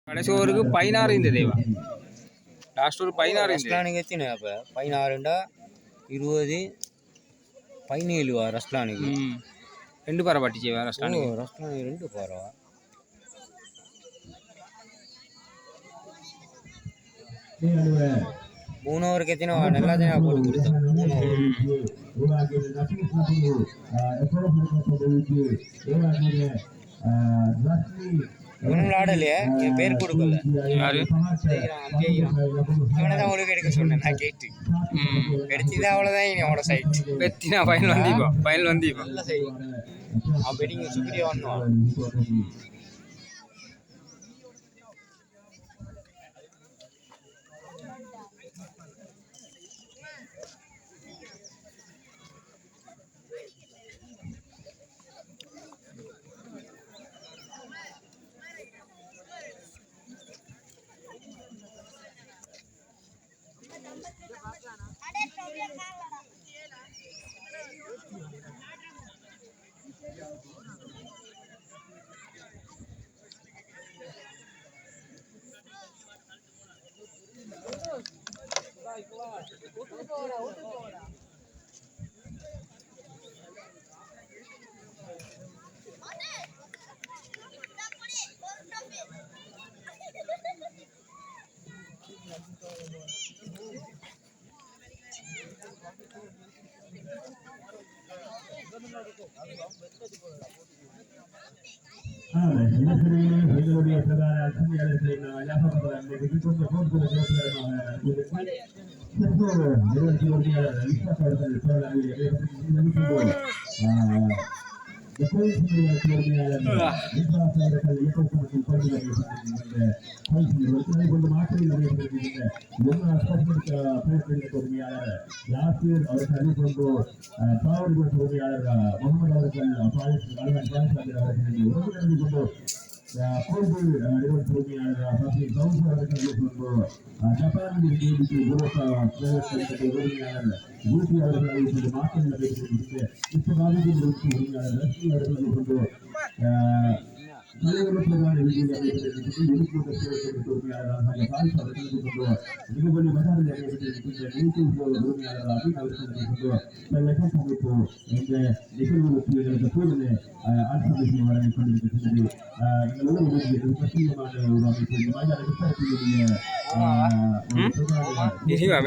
கடைசி ஓவருக்கு 16 இந்த தேவா லாஸ்ட் ஒரு 16 ரஸ்லானுக்கு எத்தினே அப்போ 16 20 17 ரஸ்லானுக்கு ரெண்டு பாறை பட்டிச்சேவா ரஸ்லானுக்கு ரஸ்லானுக்கு ரெண்டு பாரவா 3 ஓவருக்கு எத்தினோ நல்லா தான் போட்டு கொடுத்தோம் 3 இவனும் ஆடலையே என் பேர் கொடுக்கல யாரு இவனை தான் உங்களுக்கு எடுக்க சொன்னேன் நான் கேட்டு எடுத்துதான் அவ்வளோதான் இனி அவனோட சைட் வெத்தினா ஃபைனல் வந்தீப்பா நல்ல சைட் அவன் பெட்டிங் சுக்ரியா வந்தான்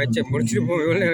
வச்ச முடிச்சுட்டு போவேன்